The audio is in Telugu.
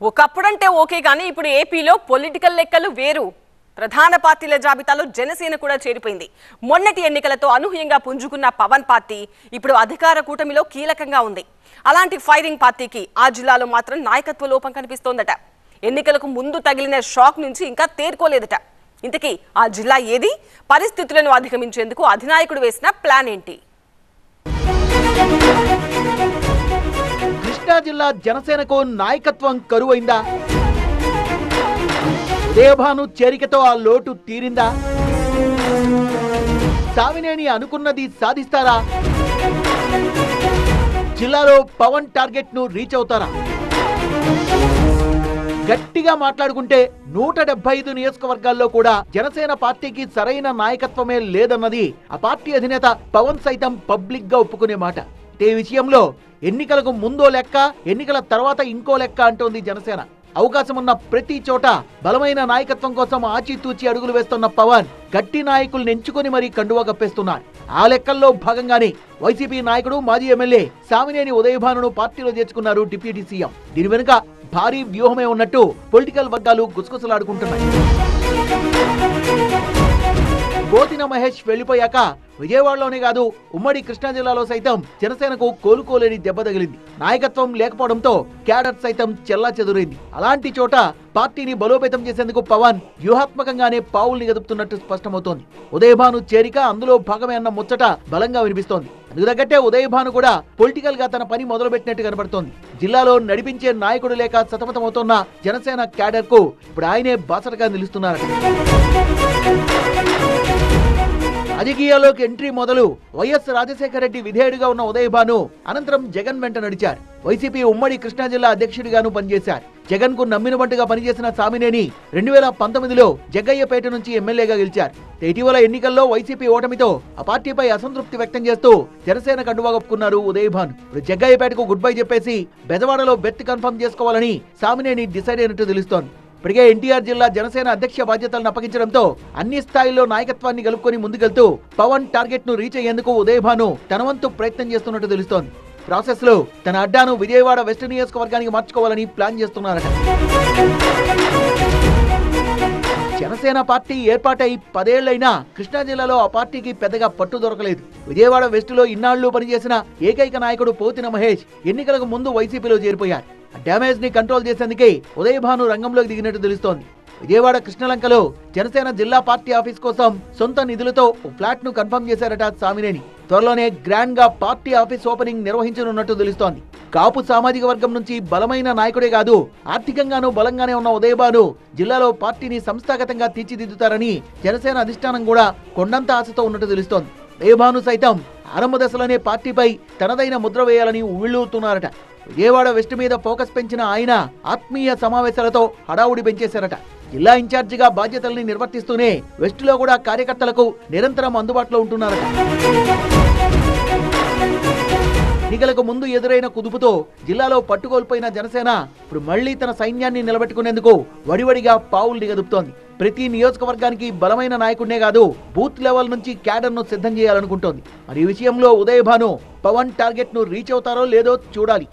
ఒకప్పుడంటే ఓకే కానీ ఇప్పుడు ఏపీలో పొలిటికల్ లెక్కలు వేరు. ప్రధాన పార్టీల జాబితాలో జనసేన కూడా చేరిపోయింది. మొన్నటి ఎన్నికలతో అనూహ్యంగా పుంజుకున్న పవన్ పార్టీ ఇప్పుడు అధికార కూటమిలో కీలకంగా ఉంది. అలాంటి ఫైరింగ్ పార్టీకి ఆ జిల్లాలో మాత్రం నాయకత్వ లోపం కనిపిస్తోందట. ఎన్నికలకు ముందు తగిలిన షాక్ నుంచి ఇంకా తేరుకోలేదట. ఇంతకీ ఆ జిల్లా ఏది? పరిస్థితులను అధిగమించేందుకు అధినాయకుడు వేసిన ప్లాన్ ఏంటి? కృష్ణా జిల్లా జనసేనకు నాయకత్వం కరువైందా? ఉదయభాను చేరికతో ఆ లోటు తీరిందా? సావినేని అనుకున్నది సాధిస్తారా? జిల్లాలో పవన్ టార్గెట్ ను రీచ్ అవుతారా? గట్టిగా మాట్లాడుకుంటే 175 నియోజకవర్గాల్లో కూడా జనసేన పార్టీకి సరైన నాయకత్వమే లేదన్నది ఆ పార్టీ అధినేత పవన్ సైతం పబ్లిక్ గా ఒప్పుకునే మాట. ఈ విషయంలో ఎన్నికలకు ముందో లెక్క, ఎన్నికల తర్వాత ఇంకో లెక్క అంటోంది జనసేన. అవకాశం ఉన్న ప్రతి చోట బలమైన నాయకత్వం కోసం ఆచితూచి అడుగులు వేస్తున్న పవన్ గట్టి నాయకుల్ని ఎంచుకొని మరీ కండువా కప్పేస్తున్నారు. ఆ లెక్కల్లో భాగంగానే వైసీపీ నాయకుడు మాజీ ఎమ్మెల్యే సామినేని ఉదయభానును పార్టీలో చేర్చుకున్నారు డిప్యూటీ సీఎం. దీని వెనుక భారీ వ్యూహమే ఉన్నట్టు పొలిటికల్ వర్గాలు గుసగుసలాడుకుంటున్నాయి. గోతిన మహేష్ వెళ్లిపోయాక విజయవాడలోనే కాదు ఉమ్మడి కృష్ణా జిల్లాలో సైతం జనసేనకు కోలుకోలేని దెబ్బ తగిలింది. నాయకత్వం లేకపోవడంతో క్యాడర్ సైతం చెల్లాచెదురైంది. అలాంటి చోట పార్టీని బలోపేతం చేసేందుకు పవన్ వ్యూహాత్మకంగానే పావుల్ని గదుపుతున్నట్టు స్పష్టమవుతోంది. ఉదయభాను చేరిక అందులో భాగమే అన్న ముచ్చట బలంగా వినిపిస్తోంది. అందుకు తగ్గట్టే ఉదయభాను కూడా పొలిటికల్ గా తన పని మొదలుపెట్టినట్టు కనబడుతోంది. జిల్లాలో నడిపించే నాయకుడు లేక సతమతమవుతున్న జనసేన క్యాడర్ కు ఇప్పుడు ఆయనే బాసటగా నిలుస్తున్నారు. రాజకీయాల్లోకి ఎంట్రీ మొదలు వైఎస్ రాజశేఖర రెడ్డి విధేయుడిగా ఉన్న ఉదయభాను అనంతరం జగన్ వెంట నడిచారు. వైసీపీ ఉమ్మడి కృష్ణా జిల్లా అధ్యక్షుడిగాను పనిచేశారు. జగన్ కు నమ్మినట్టుగా పనిచేసిన సామినేని 2019లో జగ్గయ్యపేట నుంచి ఎమ్మెల్యేగా గెలిచారు. ఇటీవల ఎన్నికల్లో వైసీపీ ఓటమితో ఆ పార్టీపై అసంతృప్తి వ్యక్తం చేస్తూ జనసేన కండువా కప్పుకున్నారు ఉదయభాను. ఇప్పుడు జగ్గయ్యపేటకు గుడ్ బై చెప్పేసి బెజవాడలో బెర్త్ కన్ఫర్మ్ చేసుకోవాలని సామినేని డిసైడ్ అయినట్టు తెలుస్తోంది. ఇప్పటికే ఎన్టీఆర్ జిల్లా జనసేన అధ్యక్ష బాధ్యతలను అప్పగించడంతో అన్ని స్థాయిల్లో నాయకత్వాన్ని గెలుపుకొని ముందుకెళ్తూ పవన్ టార్గెట్ ను రీచ్ అయ్యేందుకు ఉదయభాను తన వంతు ప్రయత్నం చేస్తున్నట్టు తెలుస్తోంది. ప్రాసెస్ లో తన అడ్డాను విజయవాడ వెస్ట్ నియోజకవర్గానికి మార్చుకోవాలని ప్లాన్ చేస్తున్నారట. జనసేన పార్టీ ఏర్పాటై 10 ఏళ్లైనా కృష్ణా జిల్లాలో ఆ పార్టీకి పెద్దగా పట్టు దొరకలేదు. విజయవాడ వెస్ట్ లో ఇన్నాళ్లు పనిచేసిన ఏకైక నాయకుడు పోతిన మహేష్ ఎన్నికలకు ముందు వైసీపీలో చేరిపోయారు. డ్యామేజ్ ని కంట్రోల్ చేసేందుకే ఉదయభాను రంగంలోకి దిగినట్టు తెలుస్తోంది. విజయవాడ కృష్ణలంకలో జనసేన జిల్లా పార్టీ ఆఫీస్ కోసం సొంత నిధులతో ఫ్లాట్ ను కన్ఫర్మ్ చేశారట సామినేని. త్వరలోనే గ్రాండ్ గా పార్టీ ఆఫీస్ ఓపెనింగ్ నిర్వహించనున్నట్టు తెలుస్తోంది. కాపు సామాజిక వర్గం నుంచి బలమైన నాయకుడే కాదు, ఆర్థికంగానూ బలంగానే ఉన్న ఉదయభాను జిల్లాలో పార్టీని సంస్థాగతంగా తీర్చిదిద్దుతారని జనసేన అధిష్టానం కూడా కొండంత ఆశతో ఉన్నట్టు తెలుస్తోంది. ఉదయభాను సైతం ఆరంభ దశలోనే పార్టీపై తనదైన ముద్ర వేయాలని ఉవ్విళ్లూతున్నారట. విజయవాడ వెస్ట్ మీద ఫోకస్ పెంచిన ఆయన ఆత్మీయ సమావేశాలతో హడావుడి పెంచేశారట. జిల్లా ఇన్ఛార్జిగా బాధ్యతల్ని నిర్వర్తిస్తూనే వెస్ట్ లో కూడా కార్యకర్తలకు నిరంతరం అందుబాటులో ఉంటున్నారట. ఎన్నికలకు ముందు ఎదురైన కుదుపుతో జిల్లాలో పట్టుకోల్పోయిన జనసేన ఇప్పుడు మళ్లీ తన సైన్యాన్ని నిలబెట్టుకునేందుకు వడివడిగా పావుల్ని గదుపుతోంది. ప్రతి నియోజకవర్గానికి బలమైన నాయకుడినే కాదు, బూత్ లెవెల్ నుంచి క్యాడర్ ను సిద్ధం చేయాలనుకుంటోంది. మరి ఈ విషయంలో ఉదయభాను పవన్ టార్గెట్ ను రీచ్ అవుతారో లేదో చూడాలి.